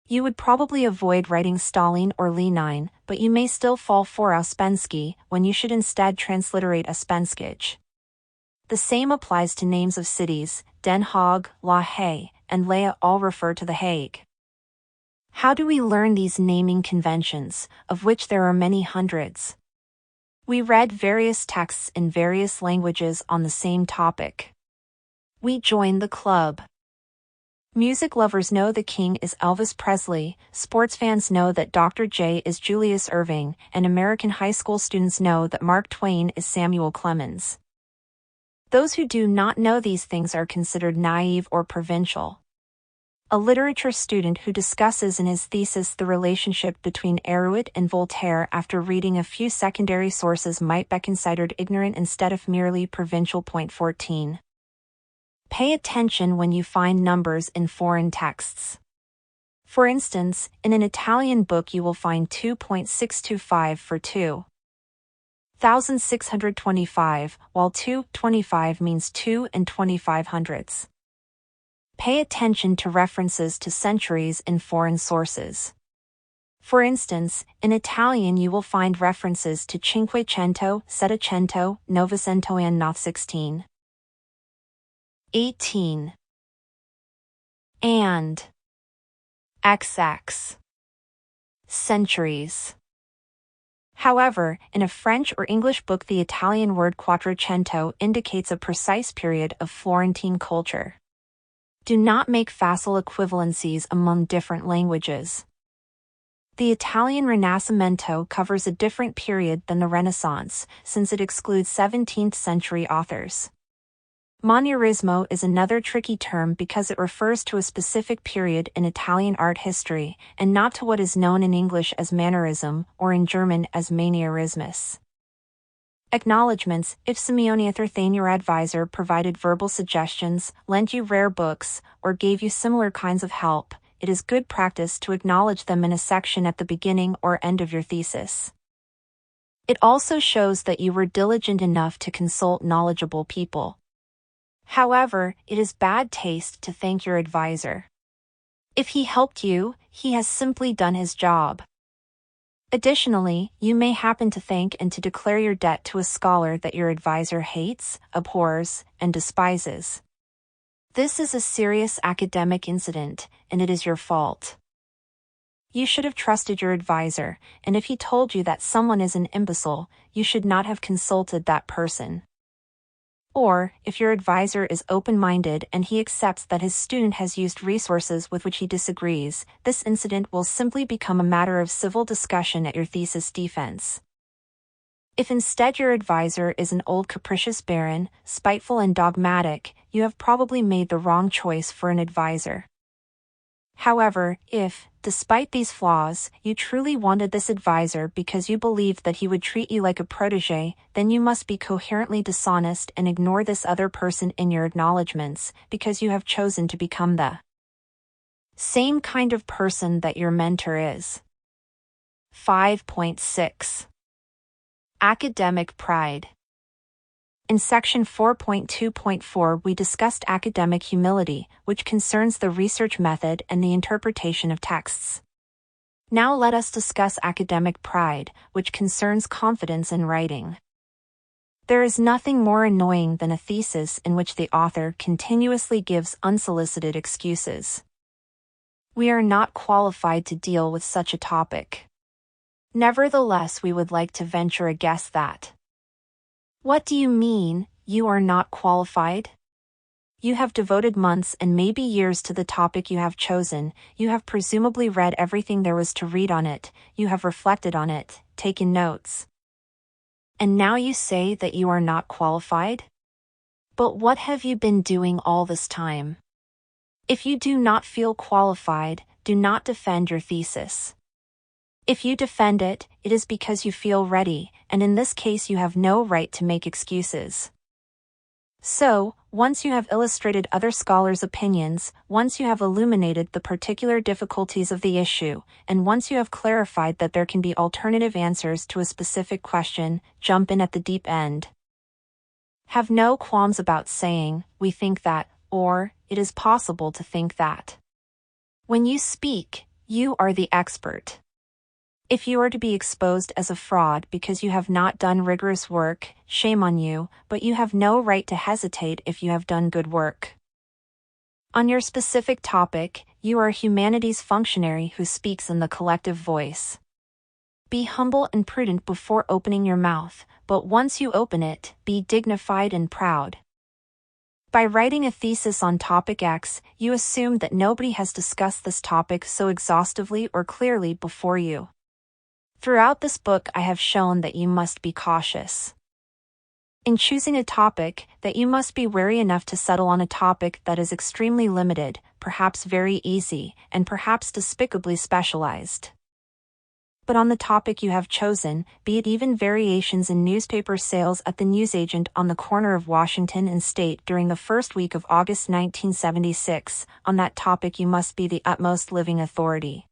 You would probably avoid writing Stalin or Lenin, but you may still fall for Ouspensky when you should instead transliterate Ouspenskyj. The same applies to names of cities. Den Haag, La Haye, and Lea all refer to The Hague. How do we learn these naming conventions, of which there are many hundreds? We read various texts in various languages on the same topic. We joined the club. Music lovers know the King is Elvis Presley, sports fans know that Dr. J is Julius Erving, and American high school students know that Mark Twain is Samuel Clemens. Those who do not know these things are considered naive or provincial. A literature student who discusses in his thesis the relationship between Héroïde and Voltaire after reading a few secondary sources might be considered ignorant instead of merely provincial. 14. Pay attention when you find numbers in foreign texts. For instance, in an Italian book you will find 2.625 for 2,625, while 2.25 means 2 and 25 hundredths. Pay attention to references to centuries in foreign sources. For instance, in Italian you will find references to Cinquecento, Settecento, Novecento and not 16. 18. And. XX. Centuries. However, in a French or English book the Italian word Quattrocento indicates a precise period of Florentine culture. Do not make facile equivalencies among different languages. The Italian Rinascimento covers a different period than the Renaissance, since it excludes 17th century authors. Manierismo is another tricky term because it refers to a specific period in Italian art history, and not to what is known in English as Mannerism, or in German as Manierismus. Acknowledgements: if Simeone Atherthane, your advisor, provided verbal suggestions, lent you rare books, or gave you similar kinds of help, it is good practice to acknowledge them in a section at the beginning or end of your thesis. It also shows that you were diligent enough to consult knowledgeable people. However, it is bad taste to thank your advisor. If he helped you, he has simply done his job. Additionally, you may happen to thank and to declare your debt to a scholar that your advisor hates, abhors, and despises. This is a serious academic incident, and it is your fault. You should have trusted your advisor, and if he told you that someone is an imbecile, you should not have consulted that person. Or, if your advisor is open-minded and he accepts that his student has used resources with which he disagrees, this incident will simply become a matter of civil discussion at your thesis defense. If instead your advisor is an old capricious baron, spiteful and dogmatic, you have probably made the wrong choice for an advisor. However, if, despite these flaws, you truly wanted this advisor because you believed that he would treat you like a protégé, then you must be coherently dishonest and ignore this other person in your acknowledgments, because you have chosen to become the same kind of person that your mentor is. 5.6. Academic pride. In section 4.2.4 we discussed academic humility, which concerns the research method and the interpretation of texts. Now let us discuss academic pride, which concerns confidence in writing. There is nothing more annoying than a thesis in which the author continuously gives unsolicited excuses. We are not qualified to deal with such a topic. Nevertheless, we would like to venture a guess that. What do you mean, you are not qualified? You have devoted months and maybe years to the topic you have chosen, you have presumably read everything there was to read on it, you have reflected on it, taken notes. And now you say that you are not qualified? But what have you been doing all this time? If you do not feel qualified, do not defend your thesis. If you defend it, it is because you feel ready, and in this case you have no right to make excuses. So, once you have illustrated other scholars' opinions, once you have illuminated the particular difficulties of the issue, and once you have clarified that there can be alternative answers to a specific question, jump in at the deep end. Have no qualms about saying, we think that, or, it is possible to think that. When you speak, you are the expert. If you are to be exposed as a fraud because you have not done rigorous work, shame on you, but you have no right to hesitate if you have done good work. On your specific topic, you are a humanities functionary who speaks in the collective voice. Be humble and prudent before opening your mouth, but once you open it, be dignified and proud. By writing a thesis on topic X, you assume that nobody has discussed this topic so exhaustively or clearly before you. Throughout this book I have shown that you must be cautious. In choosing a topic, that you must be wary enough to settle on a topic that is extremely limited, perhaps very easy, and perhaps despicably specialized. But on the topic you have chosen, be it even variations in newspaper sales at the newsagent on the corner of Washington and State during the first week of August 1976, on that topic you must be the utmost living authority.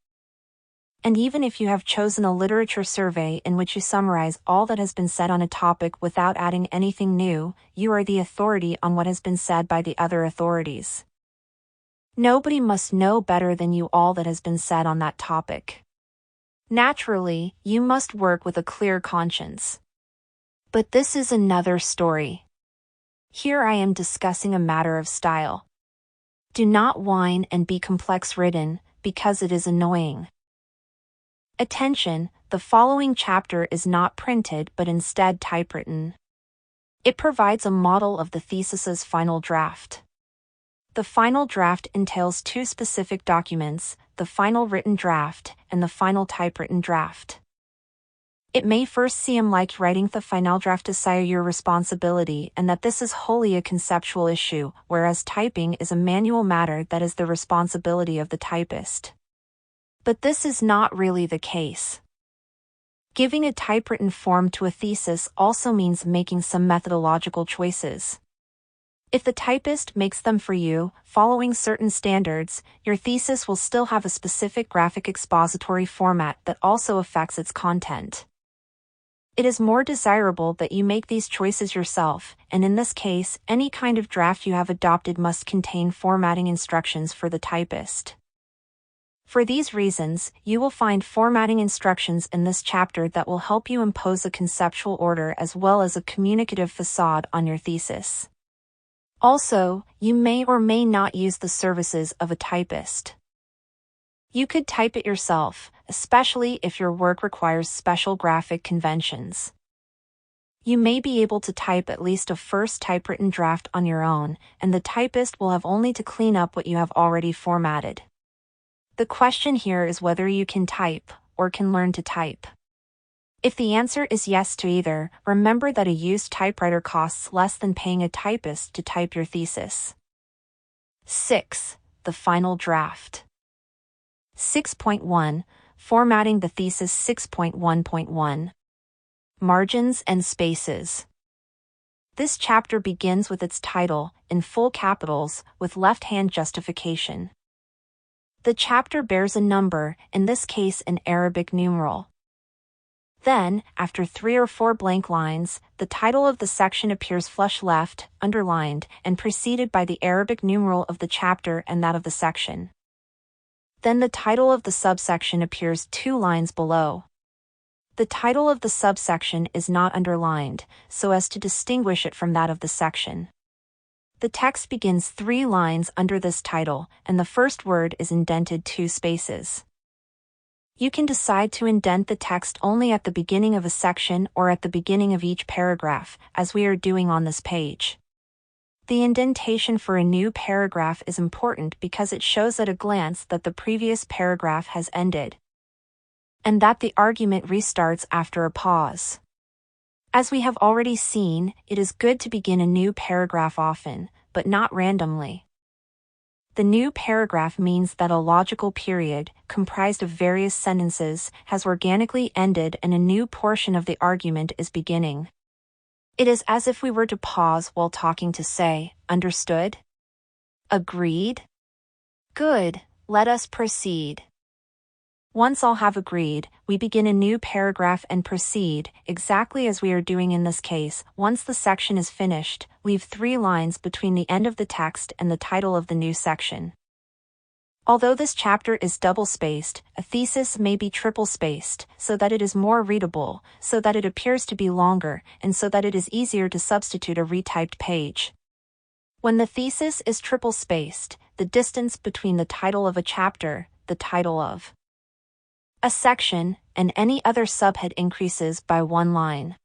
And even if you have chosen a literature survey in which you summarize all that has been said on a topic without adding anything new, you are the authority on what has been said by the other authorities. Nobody must know better than you all that has been said on that topic. Naturally, you must work with a clear conscience. But this is another story. Here I am discussing a matter of style. Do not whine and be complex-ridden, because it is annoying. Attention, the following chapter is not printed but instead typewritten. It provides a model of the thesis's final draft. The final draft entails two specific documents, the final written draft and the final typewritten draft. It may first seem like writing the final draft is your responsibility and that this is wholly a conceptual issue, whereas typing is a manual matter that is the responsibility of the typist. But this is not really the case. Giving a typewritten form to a thesis also means making some methodological choices. If the typist makes them for you, following certain standards, your thesis will still have a specific graphic expository format that also affects its content. It is more desirable that you make these choices yourself, and in this case, any kind of draft you have adopted must contain formatting instructions for the typist. For these reasons, you will find formatting instructions in this chapter that will help you impose a conceptual order as well as a communicative facade on your thesis. Also, you may or may not use the services of a typist. You could type it yourself, especially if your work requires special graphic conventions. You may be able to type at least a first typewritten draft on your own, and the typist will have only to clean up what you have already formatted. The question here is whether you can type, or can learn to type. If the answer is yes to either, remember that a used typewriter costs less than paying a typist to type your thesis. 6. The final draft. 6.1. Formatting the thesis. 6.1.1. Margins and spaces. This chapter begins with its title, in full capitals, with left-hand justification. The chapter bears a number, in this case an Arabic numeral. Then, after 3 or 4 blank lines, the title of the section appears flush left, underlined, and preceded by the Arabic numeral of the chapter and that of the section. Then the title of the subsection appears 2 lines below. The title of the subsection is not underlined, so as to distinguish it from that of the section. The text begins 3 lines under this title, and the first word is indented 2 spaces. You can decide to indent the text only at the beginning of a section or at the beginning of each paragraph, as we are doing on this page. The indentation for a new paragraph is important because it shows at a glance that the previous paragraph has ended, and that the argument restarts after a pause. As we have already seen, it is good to begin a new paragraph often, but not randomly. The new paragraph means that a logical period, comprised of various sentences, has organically ended and a new portion of the argument is beginning. It is as if we were to pause while talking to say, "Understood? Agreed? Good, let us proceed." Once all have agreed, we begin a new paragraph and proceed, exactly as we are doing in this case. Once the section is finished, leave 3 lines between the end of the text and the title of the new section. Although this chapter is double-spaced, a thesis may be triple-spaced, so that it is more readable, so that it appears to be longer, and so that it is easier to substitute a retyped page. When the thesis is triple-spaced, the distance between the title of a chapter, the title of a section, and any other subhead increases by 1 line.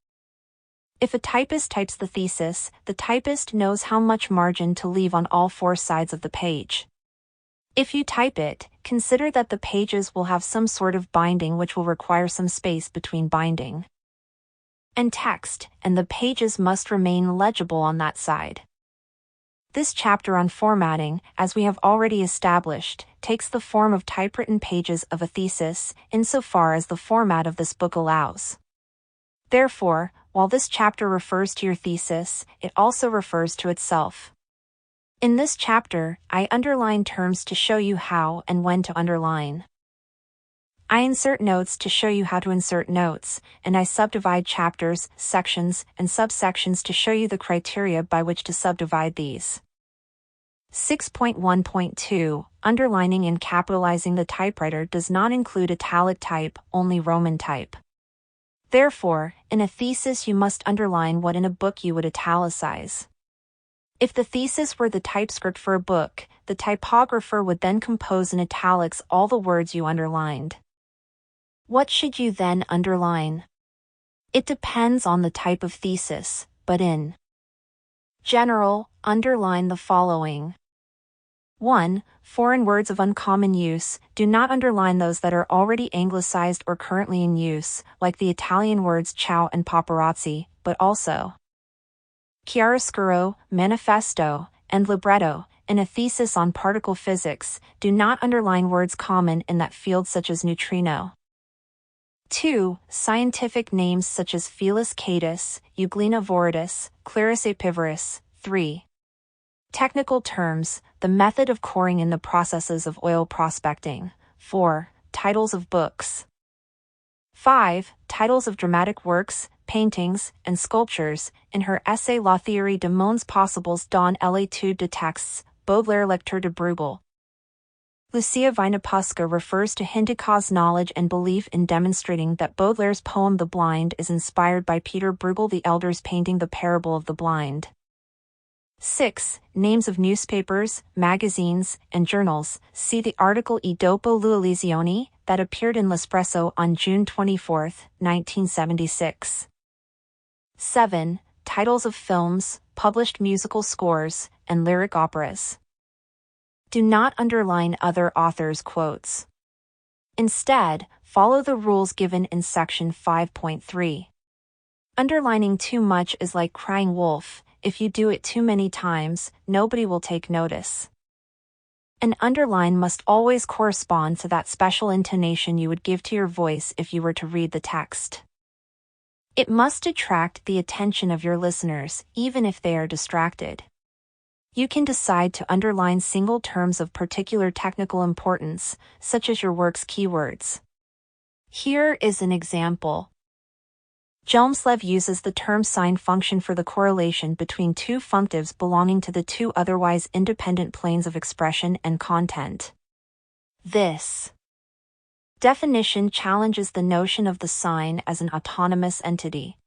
If a typist types the thesis, the typist knows how much margin to leave on all 4 sides of the page. If you type it, consider that the pages will have some sort of binding which will require some space between binding and text, and the pages must remain legible on that side. This chapter on formatting, as we have already established, takes the form of typewritten pages of a thesis, insofar as the format of this book allows. Therefore, while this chapter refers to your thesis, it also refers to itself. In this chapter, I underline terms to show you how and when to underline. I insert notes to show you how to insert notes, and I subdivide chapters, sections, and subsections to show you the criteria by which to subdivide these. 6.1.2 Underlining and capitalizing the typewriter does not include italic type, only Roman type. Therefore, in a thesis you must underline what in a book you would italicize. If the thesis were the typescript for a book, the typographer would then compose in italics all the words you underlined. What should you then underline? It depends on the type of thesis, but in general, underline the following. 1. Foreign words of uncommon use. Do not underline those that are already anglicized or currently in use, like the Italian words ciao and paparazzi, but also chiaroscuro, manifesto, and libretto. In a thesis on particle physics, do not underline words common in that field such as neutrino. 2. Scientific names such as Felis catus, Euglena viridis, Clerus epivorus. 3. Technical terms, the method of coring in the processes of oil prospecting. 4. Titles of books. 5. Titles of dramatic works, paintings, and sculptures. In her essay La théorie de mondes possibles dans l'étude de textes, Baudelaire lecteur de Bruegel. Lucia Vinopusca refers to Hindica's knowledge and belief in demonstrating that Baudelaire's poem The Blind is inspired by Peter Bruegel the Elder's painting The Parable of the Blind. 6. Names of newspapers, magazines, and journals. See the article I dopo l'uccisione that appeared in L'Espresso on June 24, 1976. 7. Titles of films, published musical scores, and lyric operas. Do not underline other authors' quotes. Instead, follow the rules given in section 5.3. Underlining too much is like crying wolf. If you do it too many times, nobody will take notice. An underline must always correspond to that special intonation you would give to your voice if you were to read the text. It must attract the attention of your listeners, even if they are distracted. You can decide to underline single terms of particular technical importance, such as your work's keywords. Here is an example. Jelmslev uses the term sine function for the correlation between two functives belonging to the two otherwise independent planes of expression and content. This definition challenges the notion of the sine as an autonomous entity.